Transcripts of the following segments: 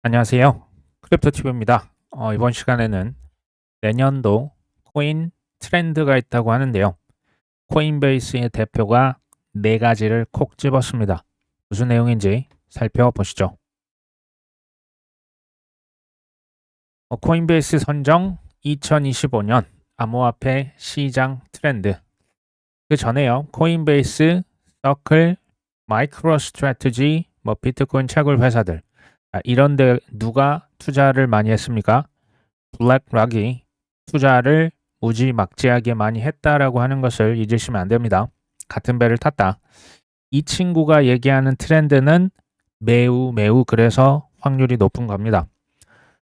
안녕하세요. 크립토튜브입니다. 이번 시간에는 내년도 코인 트렌드가 있다고 하는데요. 코인베이스의 대표가 네 가지를 콕 집었습니다. 무슨 내용인지 살펴보시죠. 코인베이스 선정 2025년 암호화폐 시장 트렌드. 그 전에요. 코인베이스, 서클, 마이크로 스트래티지, 비트코인 채굴 회사들. 이런데 누가 투자를 많이 했습니까? 블랙락이 투자를 무지막지하게 많이 했다라고 하는 것을 잊으시면 안 됩니다. 같은 배를 탔다. 이 친구가 얘기하는 트렌드는 매우 그래서 확률이 높은 겁니다.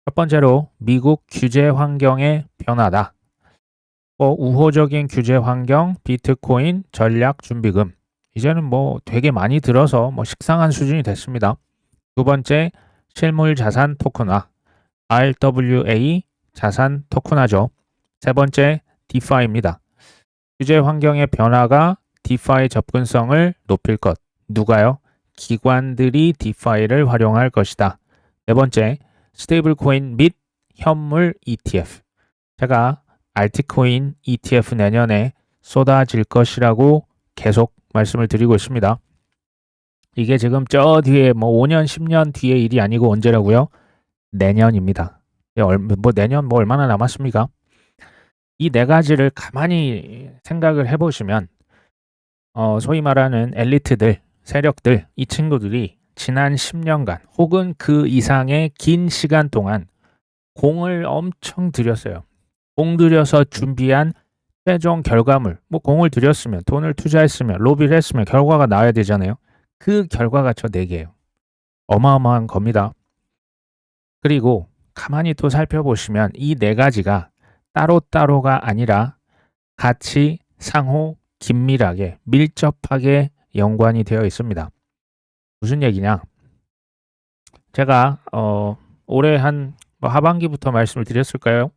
첫 번째로 미국 규제 환경의 변화다. 우호적인 규제 환경, 비트코인 전략 준비금. 이제는 되게 많이 들어서 식상한 수준이 됐습니다. 두 번째, 실물 자산 토큰화. RWA 자산 토큰화죠. 세 번째, 디파이입니다. 규제 환경의 변화가 디파이 접근성을 높일 것. 누가요? 기관들이 디파이를 활용할 것이다. 네 번째, 스테이블 코인 및 현물 ETF. 제가 알트코인 ETF 내년에 쏟아질 것이라고 계속 말씀을 드리고 있습니다. 이게 지금 저 뒤에 5년, 10년 뒤의 일이 아니고 언제라고요? 내년입니다. 내년 얼마나 남았습니까? 이 네 가지를 가만히 생각을 해보시면 소위 말하는 엘리트들, 세력들, 이 친구들이 지난 10년간 혹은 그 이상의 긴 시간 동안 공을 엄청 들였어요. 공 들여서 준비한 최종 결과물, 공을 들였으면, 돈을 투자했으면, 로비를 했으면 결과가 나와야 되잖아요. 그 결과가 저 4개예요. 어마어마한 겁니다. 그리고 가만히 또 살펴보시면 이 네 가지가 따로따로가 아니라 같이 상호 긴밀하게 밀접하게 연관이 되어 있습니다. 무슨 얘기냐? 제가 올해 한 하반기부터 말씀을 드렸을까요?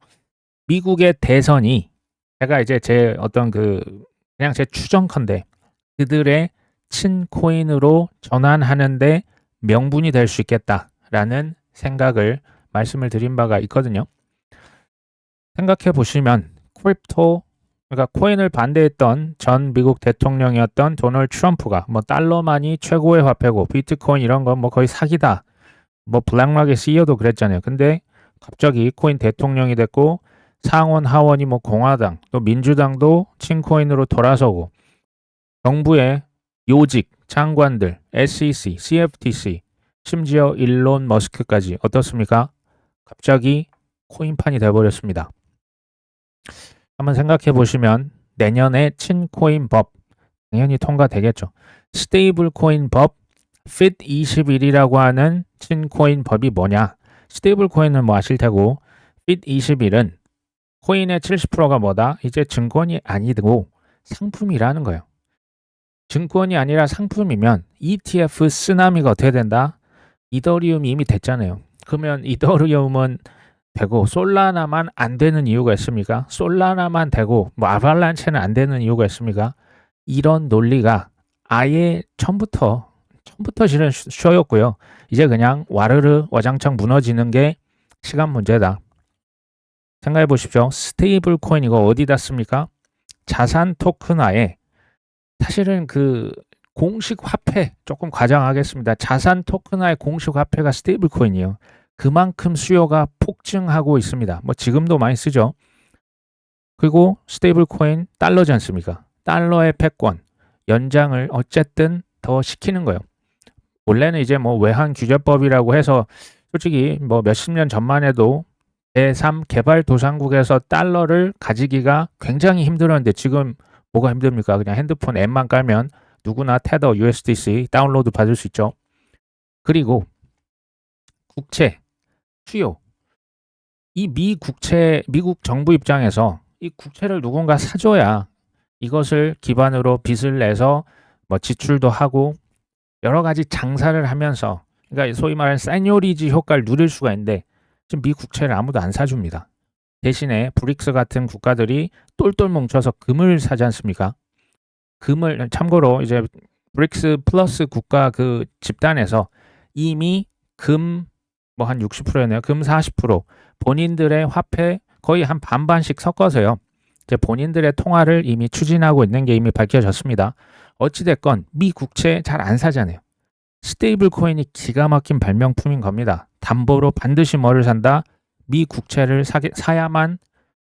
미국의 대선이 제가 이제 제 어떤 그냥 제 추정컨대 그들의 친코인으로 전환하는데 명분이 될 수 있겠다라는 생각을 말씀을 드린 바가 있거든요. 생각해 보시면 크립토, 그러니까 코인을 반대했던 전 미국 대통령이었던 도널드 트럼프가 달러만이 최고의 화폐고 비트코인 이런 건 거의 사기다. 블랙락의 CEO도 그랬잖아요. 근데 갑자기 코인 대통령이 됐고 상원 하원이 공화당 또 민주당도 친코인으로 돌아서고 정부의 요직 장관들 SEC, CFTC 심지어 일론 머스크까지 어떻습니까? 갑자기 코인판이 돼버렸습니다. 한번 생각해 보시면 내년에 친코인 법 당연히 통과되겠죠. 스테이블 코인 법 FIT 21이라고 하는 친코인 법이 뭐냐? 스테이블 코인은 아실 테고 FIT 21은 코인의 70%가 뭐다? 이제 증권이 아니고 상품이라는 거예요. 증권이 아니라 상품이면 ETF 쓰나미가 어떻게 된다? 이더리움이 이미 됐잖아요. 그러면 이더리움은 되고 솔라나만 안 되는 이유가 있습니까? 솔라나만 되고 아발란체는 안 되는 이유가 있습니까? 이런 논리가 아예 처음부터 실은 쇼였고요. 이제 그냥 와르르 와장창 무너지는 게 시간 문제다. 생각해 보십시오. 스테이블 코인 이거 어디다 씁니까? 자산 토큰화에 사실은 공식 화폐 조금 과장하겠습니다. 자산 토큰화의 공식 화폐가 스테이블 코인이에요. 그만큼 수요가 폭증하고 있습니다. 지금도 많이 쓰죠. 그리고 스테이블 코인 달러지 않습니까? 달러의 패권 연장을 어쨌든 더 시키는 거예요. 원래는 이제 외환 규제법이라고 해서 솔직히 몇십 년 전만 해도 제3 개발도상국에서 달러를 가지기가 굉장히 힘들었는데 지금 뭐가 힘듭니까? 그냥 핸드폰 앱만 깔면 누구나 테더 USDC 다운로드 받을 수 있죠. 그리고 국채, 수요. 이 미국 정부 입장에서 이 국채를 누군가 사줘야 이것을 기반으로 빚을 내서 지출도 하고 여러 가지 장사를 하면서 그러니까 소위 말하는 세뇨리지 효과를 누릴 수가 있는데 지금 미 국채를 아무도 안 사줍니다. 대신에 브릭스 같은 국가들이 똘똘 뭉쳐서 금을 사지 않습니까? 금을 참고로 이제 브릭스 플러스 국가 그 집단에서 이미 금 뭐 한 60%였네요. 금 40%. 본인들의 화폐 거의 한 반반씩 섞어서요. 이제 본인들의 통화를 이미 추진하고 있는 게 이미 밝혀졌습니다. 어찌됐건 미 국채 잘 안 사잖아요. 스테이블 코인이 기가 막힌 발명품인 겁니다. 담보로 반드시 뭐를 산다? 미 국채를 사야만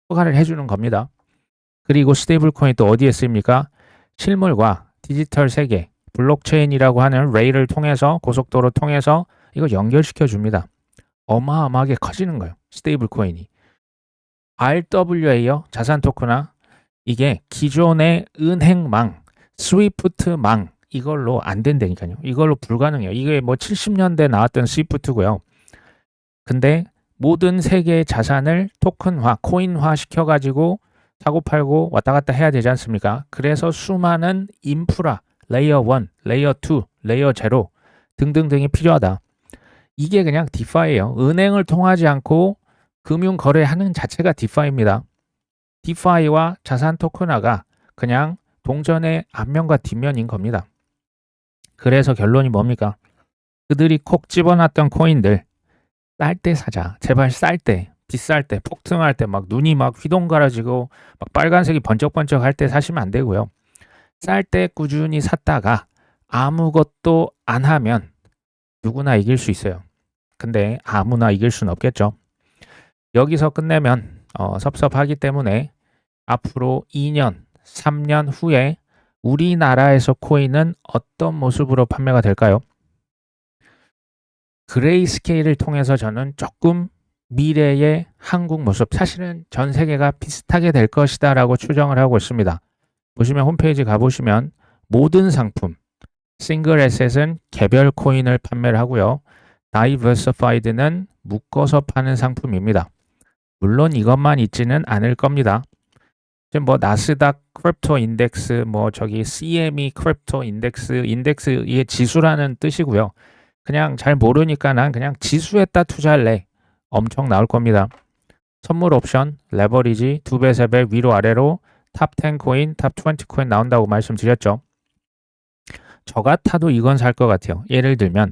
허가를 해주는 겁니다. 그리고 스테이블 코인이 또 어디에 쓰입니까? 실물과 디지털 세계, 블록체인이라고 하는 레일을 통해서 고속도로 통해서 이거 연결시켜 줍니다. 어마어마하게 커지는 거예요. 스테이블 코인이. RWA요. 자산 토크나 이게 기존의 은행망, 스위프트망 이걸로 안 된다니까요. 이걸로 불가능해요. 이게 뭐 70년대 나왔던 스위프트고요. 근데 모든 세계의 자산을 토큰화, 코인화 시켜가지고 사고팔고 왔다 갔다 해야 되지 않습니까? 그래서 수많은 인프라, 레이어 1, 레이어 2, 레이어 0 등등등이 필요하다. 이게 그냥 디파이예요. 은행을 통하지 않고 금융 거래하는 자체가 디파이입니다. 디파이와 자산 토큰화가 그냥 동전의 앞면과 뒷면인 겁니다. 그래서 결론이 뭡니까? 그들이 콕 집어놨던 코인들 쌀 때 사자. 제발 쌀 때, 비쌀 때, 폭등할 때 막 눈이 막 휘동가라지고 막 빨간색이 번쩍번쩍 할 때 사시면 안 되고요. 쌀 때 꾸준히 샀다가 아무것도 안 하면 누구나 이길 수 있어요. 근데 아무나 이길 수는 없겠죠. 여기서 끝내면 섭섭하기 때문에 앞으로 2년, 3년 후에 우리나라에서 코인은 어떤 모습으로 판매가 될까요? 그레이스케일을 통해서 저는 조금 미래의 한국 모습, 사실은 전 세계가 비슷하게 될 것이다 라고 추정을 하고 있습니다. 보시면 홈페이지 가보시면 모든 상품, 싱글 에셋은 개별 코인을 판매를 하고요. 다이버시파이드는 묶어서 파는 상품입니다. 물론 이것만 있지는 않을 겁니다. 지금 뭐 나스닥 크립토 인덱스, 뭐 저기 CME 크립토 인덱스, 인덱스의 지수라는 뜻이고요. 그냥 잘 모르니까 난 그냥 지수에다 투자할래. 엄청 나올 겁니다. 선물 옵션, 레버리지 2배, 3배 위로 아래로 탑 10 코인, 탑 20 코인 나온다고 말씀드렸죠. 저 같아도 이건 살 것 같아요. 예를 들면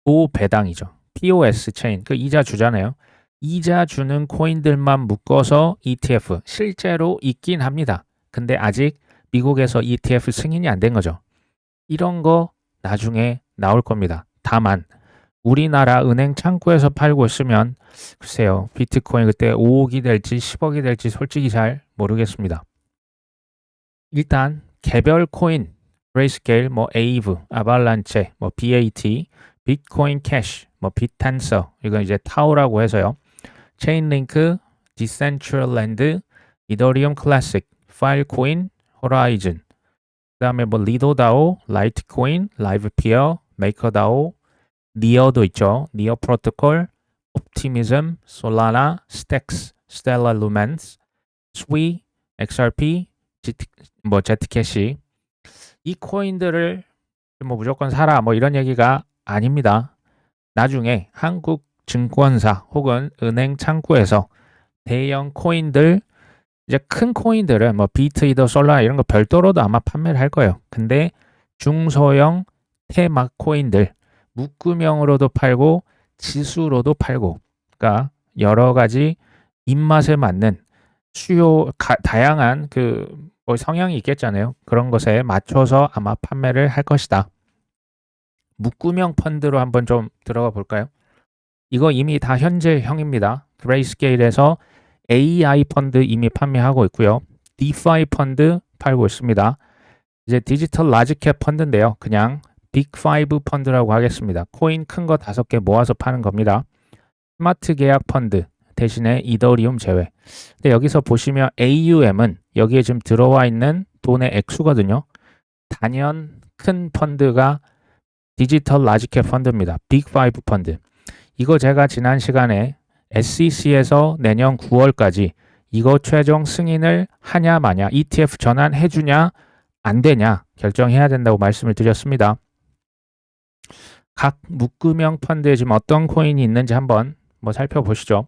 고배당이죠. POS 체인, 그 이자 주잖아요. 이자 주는 코인들만 묶어서 ETF 실제로 있긴 합니다. 근데 아직 미국에서 ETF 승인이 안 된 거죠. 이런 거 나중에 나올 겁니다. 다만 우리나라 은행 창구에서 팔고 있으면 글쎄요. 비트코인 그때 5억이 될지 10억이 될지 솔직히 잘 모르겠습니다. 일단 개별 코인, 그레이스케일, 뭐 에이브, 아발란체, 뭐 BAT, 비트코인 캐시, 뭐 비탄서, 이건 이제 타오라고 해서요. 체인링크, 디센트럴랜드, 이더리움 클래식, 파일코인, 호라이즌, 그 다음에 뭐 리도다오, 라이트코인, 라이브피어, 메이커다오, 니어도 있죠. 니어 프로토콜, 옵티미즘, 솔라나, 스택스, 스텔라 루멘스, 스위, XRP, 뭐 제트캐시. 이 코인들을 뭐 무조건 사라 뭐 이런 얘기가 아닙니다. 나중에 한국 증권사 혹은 은행 창구에서 대형 코인들, 이제 큰 코인들은 뭐 비트이더 솔라 이런 거 별도로도 아마 판매를 할 거예요. 근데 중소형 테마 코인들 묶음형으로도 팔고 지수로도 팔고, 그러니까 여러 가지 입맛에 맞는 다양한 뭐 성향이 있겠잖아요. 그런 것에 맞춰서 아마 판매를 할 것이다. 묶음형 펀드로 한번 좀 들어가 볼까요? 이거 이미 다 현재형입니다. 그레이스케일에서 AI 펀드 이미 판매하고 있고요. 디파이 펀드 팔고 있습니다. 이제 디지털 라지캡 펀드인데요. 그냥 빅5 펀드라고 하겠습니다. 코인 큰 거 5개 모아서 파는 겁니다. 스마트 계약 펀드 대신에 이더리움 제외. 근데 여기서 보시면 AUM은 여기에 지금 들어와 있는 돈의 액수거든요. 단연 큰 펀드가 디지털 라지캡 펀드입니다. 빅5 펀드. 이거 제가 지난 시간에 SEC에서 내년 9월까지 이거 최종 승인을 하냐 마냐, ETF 전환해 주냐 안 되냐 결정해야 된다고 말씀을 드렸습니다. 각 묶음형 펀드에 지금 어떤 코인이 있는지 한번 뭐 살펴보시죠.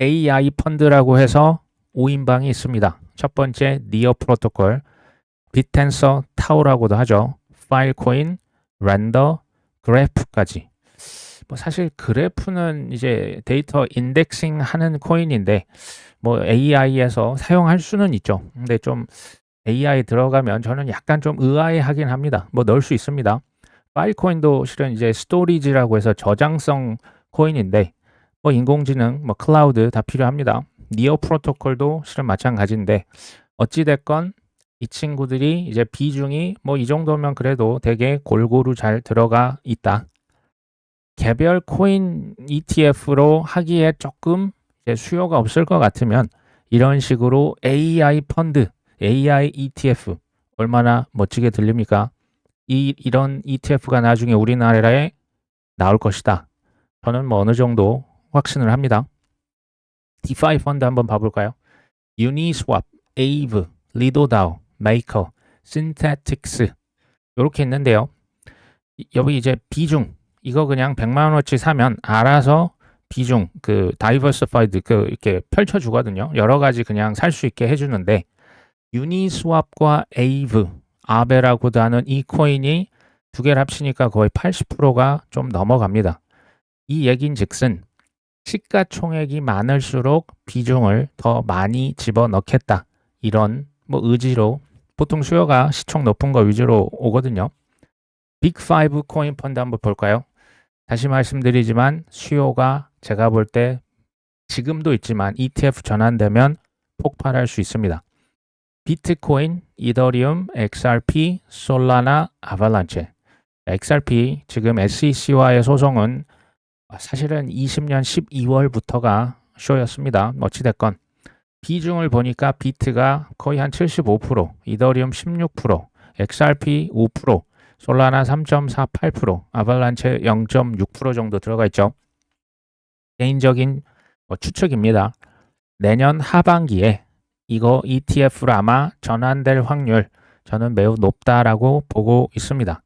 AI 펀드라고 해서 5인방이 있습니다. 첫 번째 니어 프로토콜, 비텐서 타오라고도 하죠. 파일코인, 랜더, 그래프까지. 뭐 사실 그래프는 이제 데이터 인덱싱 하는 코인인데 뭐 AI에서 사용할 수는 있죠. 근데 좀 AI 들어가면 저는 약간 좀 의아해하긴 합니다. 뭐 넣을 수 있습니다. 파일코인도 실은 이제 스토리지라고 해서 저장성 코인인데 뭐 인공지능, 뭐 클라우드 다 필요합니다. 니어 프로토콜도 실은 마찬가지인데 어찌 됐건 이 친구들이 이제 비중이 뭐 이 정도면 그래도 되게 골고루 잘 들어가 있다. 개별 코인 ETF로 하기에 조금 이제 수요가 없을 것 같으면 이런 식으로 AI 펀드, AI ETF 얼마나 멋지게 들립니까? 이런 ETF가 나중에 우리나라에 나올 것이다. 저는 뭐 어느 정도 확신을 합니다. 디파이 펀드 한번 봐볼까요? 유니스왑, 에이브, 리도다오, 메이커, 신테틱스 이렇게 있는데요. 여기 이제 비중 이거 그냥 100만 원어치 사면 알아서 비중 그 다이버시파이드 그 이렇게 펼쳐 주거든요. 여러 가지 그냥 살 수 있게 해 주는데 유니스왑과 에이브, 아베라고도 하는 이 코인이 두 개를 합치니까 거의 80%가 좀 넘어갑니다. 이 얘긴즉슨 시가총액이 많을수록 비중을 더 많이 집어넣겠다. 이런 뭐 의지로 보통 수요가 시총 높은 거 위주로 오거든요. 빅5 코인 펀드 한번 볼까요? 다시 말씀드리지만 수요가 제가 볼 때 지금도 있지만 ETF 전환되면 폭발할 수 있습니다. 비트코인, 이더리움, XRP, 솔라나, 아발란체. XRP 지금 SEC와의 소송은 사실은 20년 12월부터가 쇼였습니다. 어찌됐건 비중을 보니까 비트가 거의 한 75%, 이더리움 16%, XRP 5%, 솔라나 3.48%, 아발란체 0.6% 정도 들어가 있죠. 개인적인 추측입니다. 내년 하반기에 이거 ETF로 아마 전환될 확률 저는 매우 높다라고 보고 있습니다.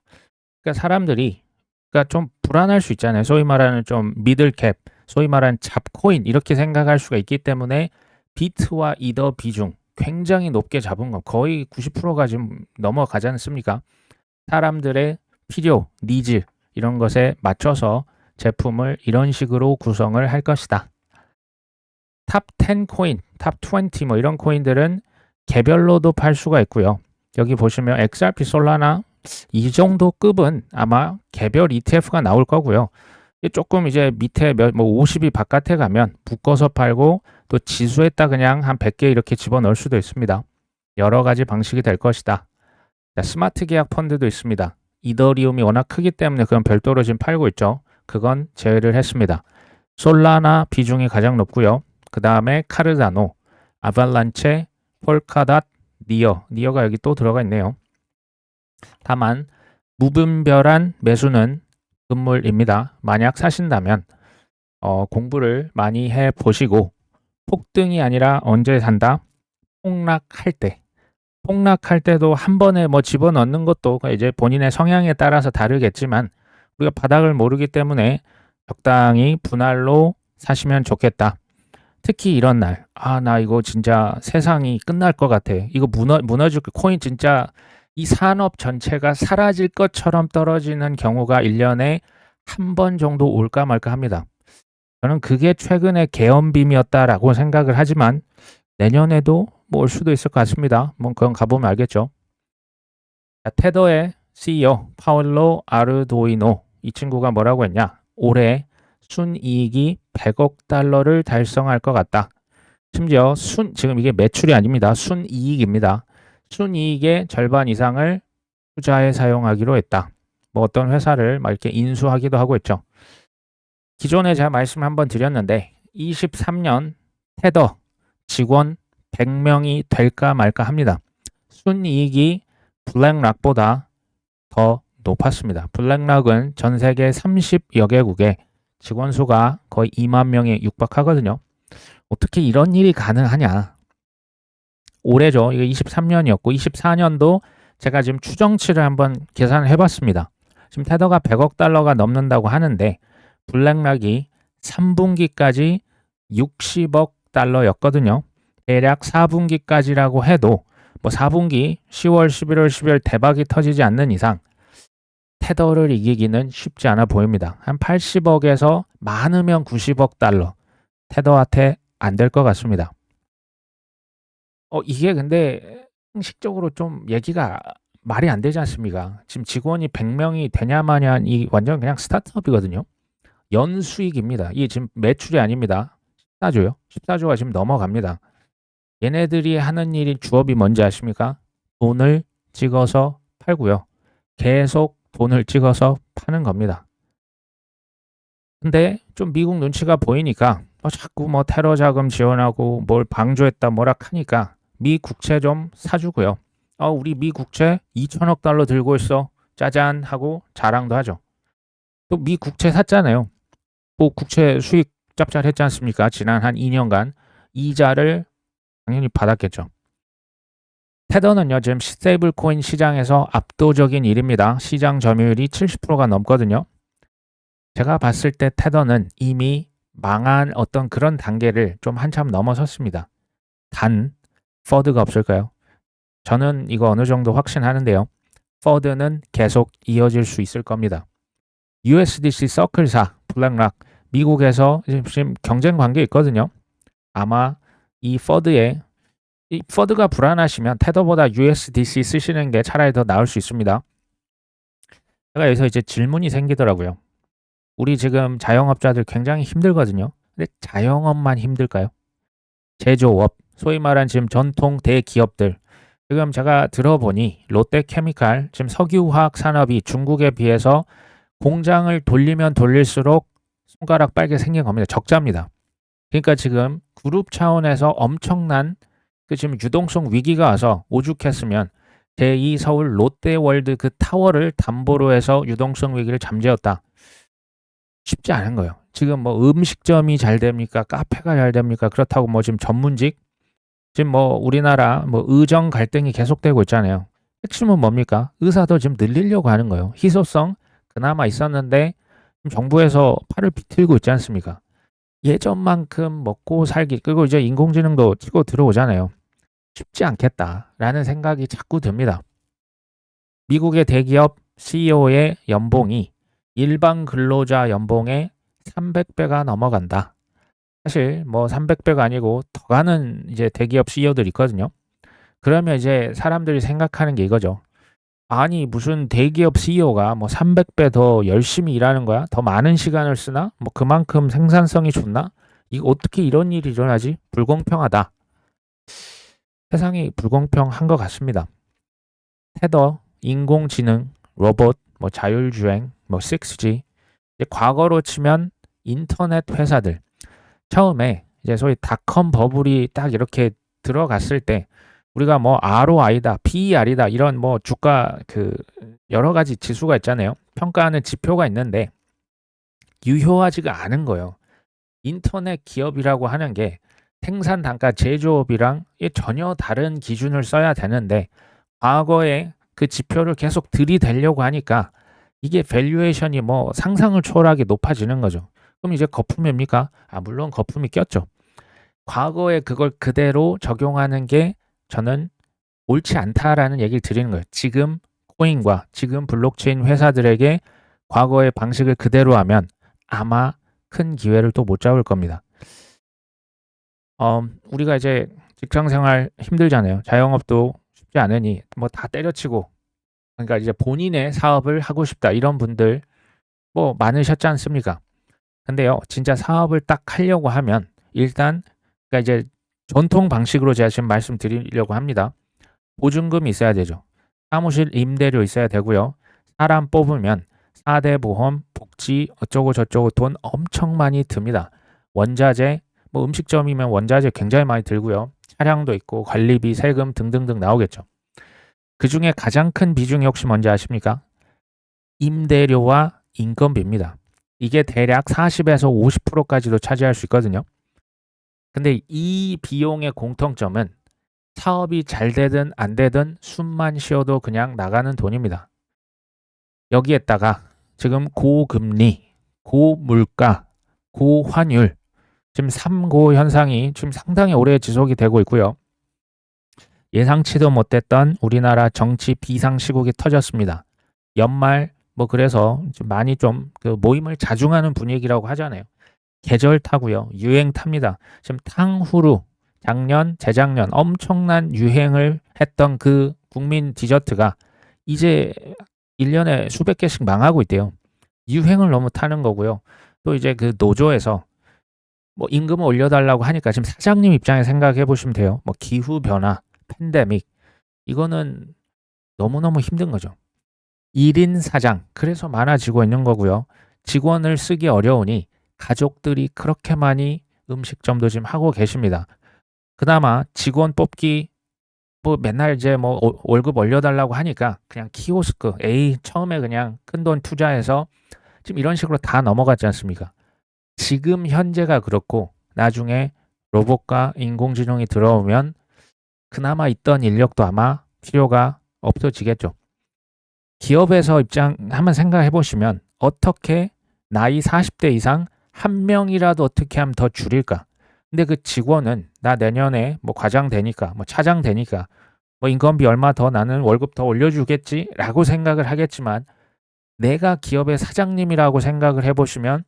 그러니까 사람들이 그러니까 좀 불안할 수 있잖아요. 소위 말하는 좀 미들캡, 소위 말하는 잡코인 이렇게 생각할 수가 있기 때문에 비트와 이더 비중 굉장히 높게 잡은 거 거의 90%가 지금 넘어가지 않습니까? 사람들의 필요, 니즈 이런 것에 맞춰서 제품을 이런 식으로 구성을 할 것이다. 탑 10 코인, 탑 20 뭐 이런 코인들은 개별로도 팔 수가 있고요. 여기 보시면 XRP 솔라나 이 정도 급은 아마 개별 ETF가 나올 거고요. 조금 이제 밑에 뭐 50이 바깥에 가면 묶어서 팔고 또 지수에다 그냥 한 100개 이렇게 집어넣을 수도 있습니다. 여러 가지 방식이 될 것이다. 자, 스마트 계약 펀드도 있습니다. 이더리움이 워낙 크기 때문에 그건 별도로 지금 팔고 있죠. 그건 제외를 했습니다. 솔라나 비중이 가장 높고요. 그 다음에 카르다노, 아발란체, 폴카닷, 니어가 여기 또 들어가 있네요. 다만 무분별한 매수는 금물입니다. 만약 사신다면 공부를 많이 해 보시고 폭등이 아니라 언제 산다? 폭락할 때도 한 번에 뭐 집어넣는 것도 이제 본인의 성향에 따라서 다르겠지만 우리가 바닥을 모르기 때문에 적당히 분할로 사시면 좋겠다. 특히 이런 날, 나 이거 진짜 세상이 끝날 것 같아. 이거 무너질 거, 코인 진짜 이 산업 전체가 사라질 것처럼 떨어지는 경우가 1년에 한 번 정도 올까 말까 합니다. 저는 그게 최근에 계엄빔이었다라고 생각을 하지만 내년에도 뭐 올 수도 있을 것 같습니다. 뭐 그건 가보면 알겠죠. 자, 테더의 CEO 파울로 아르도이노 이 친구가 뭐라고 했냐? 올해 순이익이 100억 달러를 달성할 것 같다. 심지어 지금 이게 매출이 아닙니다. 순이익입니다. 순이익의 절반 이상을 투자에 사용하기로 했다. 뭐 어떤 회사를 막 이렇게 인수하기도 하고 있죠. 기존에 제가 말씀 한번 드렸는데 23년 테더 직원 100명이 될까 말까 합니다. 순이익이 블랙락보다 더 높았습니다. 블랙락은 전 세계 30여 개국에 직원 수가 거의 2만 명에 육박하거든요. 어떻게 이런 일이 가능하냐? 올해죠. 이거 23년이었고 24년도 제가 지금 추정치를 한번 계산을 해봤습니다. 지금 테더가 100억 달러가 넘는다고 하는데 블랙락이 3분기까지 60억 달러였거든요. 대략 4분기까지라고 해도 뭐 4분기 10월, 11월, 12월 대박이 터지지 않는 이상 테더를 이기기는 쉽지 않아 보입니다. 한 80억에서 많으면 90억 달러. 테더한테 안 될 것 같습니다. 이게 근데 형식적으로 좀 얘기가 말이 안 되지 않습니까? 지금 직원이 100명이 되냐 마냐 이 완전 그냥 스타트업이거든요. 연수익입니다. 이게 지금 매출이 아닙니다. 14조요. 14조가 지금 넘어갑니다. 얘네들이 하는 일이 주업이 뭔지 아십니까? 돈을 찍어서 팔고요. 계속 돈을 찍어서 파는 겁니다. 근데 좀 미국 눈치가 보이니까 자꾸 뭐 테러 자금 지원하고 뭘 방조했다 뭐라 하니까 미 국채 좀 사주고요. 우리 미 국채 2천억 달러 들고 있어. 짜잔 하고 자랑도 하죠. 또 미 국채 샀잖아요. 뭐 국채 수익 짭짤했지 않습니까? 지난 한 2년간 이자를 당연히 받았겠죠. 테더는요, 지금 스테이블 코인 시장에서 압도적인 일입니다. 시장 점유율이 70%가 넘거든요. 제가 봤을 때 테더는 이미 망한 어떤 그런 단계를 좀 한참 넘어섰습니다. 단, 퍼드가 없을까요? 저는 이거 어느 정도 확신하는데요. 퍼드는 계속 이어질 수 있을 겁니다. USDC 서클사, 블랙락, 미국에서 지금 경쟁 관계 있거든요. 아마 이 퍼드가 불안하시면 테더보다 USDC 쓰시는 게 차라리 더 나을 수 있습니다. 제가 여기서 이제 질문이 생기더라고요. 우리 지금 자영업자들 굉장히 힘들거든요. 근데 자영업만 힘들까요? 제조업, 소위 말한 지금 전통 대기업들. 지금 제가 들어보니 롯데케미칼, 지금 석유화학 산업이 중국에 비해서 공장을 돌리면 돌릴수록 손가락 빨개 생긴 겁니다. 적자입니다. 그러니까 지금 그룹 차원에서 엄청난 그 지금 유동성 위기가 와서 오죽했으면 제2 서울 롯데월드 그 타워를 담보로 해서 유동성 위기를 잠재웠다. 쉽지 않은 거예요. 지금 뭐 음식점이 잘 됩니까? 카페가 잘 됩니까? 그렇다고 뭐 지금 전문직? 지금 뭐 우리나라 뭐 의정 갈등이 계속되고 있잖아요. 핵심은 뭡니까? 의사도 지금 늘리려고 하는 거예요. 희소성 그나마 있었는데 정부에서 팔을 비틀고 있지 않습니까? 예전만큼 먹고 살기 그리고 이제 인공지능도 치고 들어오잖아요. 쉽지 않겠다라는 생각이 자꾸 듭니다. 미국의 대기업 CEO의 연봉이 일반 근로자 연봉의 300배가 넘어간다. 사실 뭐 300배가 아니고 더 가는 이제 대기업 CEO들 있거든요. 그러면 이제 사람들이 생각하는 게 이거죠. 아니 무슨 대기업 CEO가 뭐 300배 더 열심히 일하는 거야? 더 많은 시간을 쓰나? 뭐 그만큼 생산성이 좋나? 이거 어떻게 이런 일이 일어나지? 불공평하다. 세상이 불공평한 것 같습니다. 테더, 인공지능, 로봇, 뭐 자율주행, 뭐 6G, 이제 과거로 치면 인터넷 회사들. 처음에 이제 소위 닷컴 버블이 딱 이렇게 들어갔을 때 우리가 뭐 ROI다, PER이다 이런 뭐 주가 그 여러 가지 지수가 있잖아요. 평가하는 지표가 있는데 유효하지가 않은 거예요. 인터넷 기업이라고 하는 게 생산 단가 제조업이랑 전혀 다른 기준을 써야 되는데 과거에 그 지표를 계속 들이대려고 하니까 이게 밸류에이션이 뭐 상상을 초월하게 높아지는 거죠. 그럼 이제 거품입니까? 물론 거품이 꼈죠. 과거에 그걸 그대로 적용하는 게 저는 옳지 않다라는 얘기를 드리는 거예요. 지금 코인과 지금 블록체인 회사들에게 과거의 방식을 그대로 하면 아마 큰 기회를 또 못 잡을 겁니다. 우리가 이제 직장 생활 힘들잖아요. 자영업도 쉽지 않으니 뭐 다 때려치고 그러니까 이제 본인의 사업을 하고 싶다 이런 분들 뭐 많으셨지 않습니까? 근데요, 진짜 사업을 딱 하려고 하면 일단 그러니까 이제 전통 방식으로 제가 지금 말씀드리려고 합니다. 보증금이 있어야 되죠. 사무실 임대료 있어야 되고요. 사람 뽑으면 4대 보험, 복지 어쩌고 저쩌고 돈 엄청 많이 듭니다. 원자재, 뭐 음식점이면 원자재 굉장히 많이 들고요. 차량도 있고 관리비, 세금 등등등 나오겠죠. 그중에 가장 큰 비중이 혹시 뭔지 아십니까? 임대료와 인건비입니다. 이게 대략 40에서 50%까지도 차지할 수 있거든요. 근데 이 비용의 공통점은 사업이 잘 되든 안 되든 숨만 쉬어도 그냥 나가는 돈입니다. 여기에다가 지금 고금리, 고물가, 고환율, 지금 3고 현상이 지금 상당히 오래 지속이 되고 있고요. 예상치도 못했던 우리나라 정치 비상시국이 터졌습니다. 연말 뭐 그래서 좀 많이 좀 그 모임을 자중하는 분위기라고 하잖아요. 계절 타고요. 유행 탑니다. 지금 탕후루 작년, 재작년 엄청난 유행을 했던 그 국민 디저트가 이제 1년에 수백 개씩 망하고 있대요. 유행을 너무 타는 거고요. 또 이제 그 노조에서 뭐 임금을 올려달라고 하니까 지금 사장님 입장에 생각해 보시면 돼요. 뭐 기후 변화, 팬데믹 이거는 너무너무 힘든 거죠. 1인 사장 그래서 많아지고 있는 거고요. 직원을 쓰기 어려우니 가족들이 그렇게 많이 음식점도 지금 하고 계십니다. 그나마 직원 뽑기 뭐 맨날 이제 뭐 월급 올려달라고 하니까 그냥 키오스크 A 처음에 그냥 큰돈 투자해서 지금 이런 식으로 다 넘어갔지 않습니까? 지금 현재가 그렇고 나중에 로봇과 인공지능이 들어오면 그나마 있던 인력도 아마 필요가 없어지겠죠. 기업에서 입장 한번 생각해 보시면 어떻게 나이 40대 이상 한 명이라도 어떻게 하면 더 줄일까? 근데 그 직원은 나 내년에 뭐 과장 되니까 뭐 차장 되니까 뭐 인건비 얼마 더 나는 월급 더 올려주겠지라고 생각을 하겠지만 내가 기업의 사장님이라고 생각을 해보시면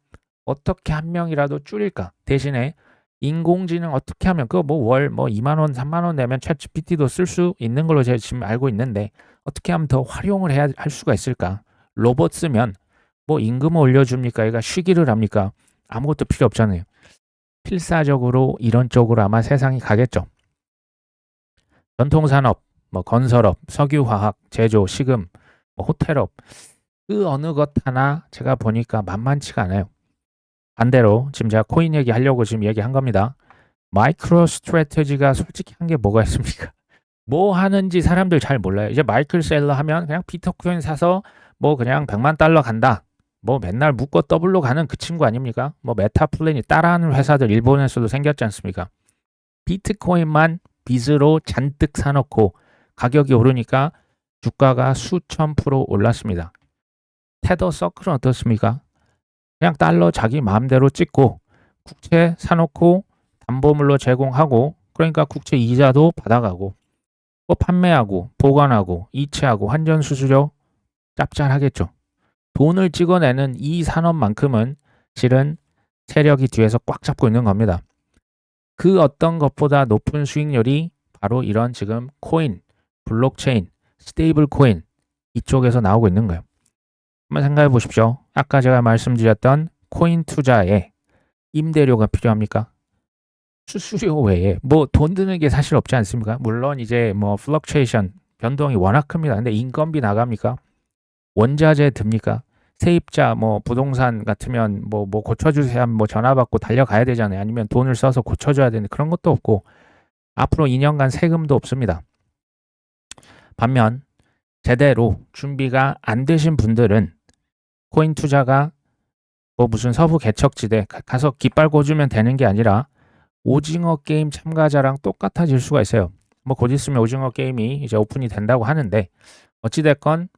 어떻게 한 명이라도 줄일까? 대신에 인공지능 어떻게 하면 그거 뭐 월 뭐 2만 원, 3만 원 내면 챗GPT도 쓸 수 있는 걸로 제가 지금 알고 있는데 어떻게 하면 더 활용을 해야 할 수가 있을까? 로봇 쓰면 뭐 임금을 올려줍니까? 얘가 쉬기를 합니까? 아무것도 필요 없잖아요. 필사적으로 이런 쪽으로 아마 세상이 가겠죠. 전통산업, 뭐 건설업, 석유화학, 제조, 식음, 뭐 호텔업 그 어느 것 하나 제가 보니까 만만치가 않아요. 반대로 지금 제가 코인 얘기하려고 지금 얘기한 겁니다. 마이크로 스트래티지가 솔직히 한 게 뭐가 있습니까? 뭐 하는지 사람들 잘 몰라요. 이제 마이클 셀러 하면 그냥 비트코인 사서 뭐 그냥 100만 달러 간다. 뭐 맨날 묶어 더블로 가는 그 친구 아닙니까? 뭐 메타 플랜이 따라하는 회사들 일본에서도 생겼지 않습니까? 비트코인만 빚으로 잔뜩 사놓고 가격이 오르니까 주가가 수천 프로 올랐습니다. 테더 서클은 어떻습니까? 그냥 달러 자기 마음대로 찍고 국채 사놓고 담보물로 제공하고 그러니까 국채 이자도 받아가고 뭐 판매하고 보관하고 이체하고 환전 수수료 짭짤하겠죠. 돈을 찍어내는 이 산업만큼은 실은 세력이 뒤에서 꽉 잡고 있는 겁니다. 그 어떤 것보다 높은 수익률이 바로 이런 지금 코인, 블록체인, 스테이블 코인 이쪽에서 나오고 있는 거예요. 한번 생각해 보십시오. 아까 제가 말씀드렸던 코인 투자에 임대료가 필요합니까? 수수료 외에 뭐 돈 드는 게 사실 없지 않습니까? 물론 이제 뭐 플럭체이션 변동이 워낙 큽니다. 근데 인건비 나갑니까? 원자재 듭니까? 세입자 뭐 부동산 같으면 뭐 고쳐주세요 하면 뭐 전화 받고 달려가야 되잖아요. 아니면 돈을 써서 고쳐줘야 되는 그런 것도 없고 앞으로 2년간 세금도 없습니다. 반면 제대로 준비가 안 되신 분들은 코인 투자가 뭐 무슨 서부 개척지대 가서 깃발 꽂으면 되는 게 아니라 오징어 게임 참가자랑 똑같아질 수가 있어요. 뭐 곧 있으면 오징어 게임이 이제 오픈이 된다고 하는데 어찌됐건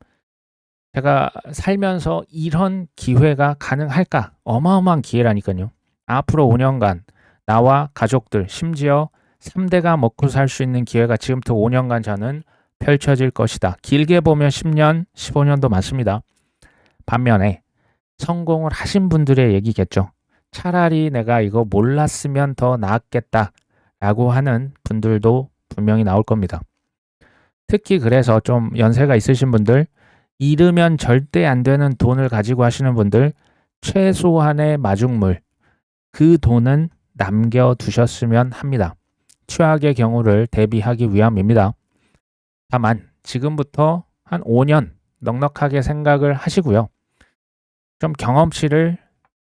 제가 살면서 이런 기회가 가능할까? 어마어마한 기회라니까요. 앞으로 5년간 나와 가족들 심지어 3대가 먹고 살 수 있는 기회가 지금부터 5년간 저는 펼쳐질 것이다. 길게 보면 10년, 15년도 많습니다. 반면에 성공을 하신 분들의 얘기겠죠. 차라리 내가 이거 몰랐으면 더 나았겠다라고 하는 분들도 분명히 나올 겁니다. 특히 그래서 좀 연세가 있으신 분들, 잃으면 절대 안 되는 돈을 가지고 하시는 분들, 최소한의 마중물, 그 돈은 남겨두셨으면 합니다. 최악의 경우를 대비하기 위함입니다. 다만 지금부터 한 5년 넉넉하게 생각을 하시고요. 좀 경험치를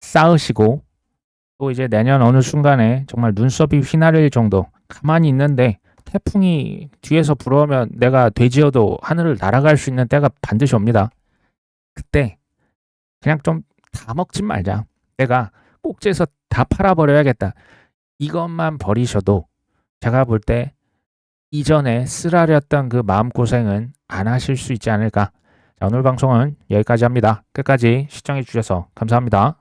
쌓으시고 또 이제 내년 어느 순간에 정말 눈썹이 휘날릴 정도 가만히 있는데 태풍이 뒤에서 불어오면 내가 돼지여도 하늘을 날아갈 수 있는 때가 반드시 옵니다. 그때 그냥 좀 다 먹지 말자. 내가 꼭지에서 다 팔아버려야겠다. 이것만 버리셔도 제가 볼 때 이전에 쓰라렸던 그 마음고생은 안 하실 수 있지 않을까. 자, 오늘 방송은 여기까지 합니다. 끝까지 시청해 주셔서 감사합니다.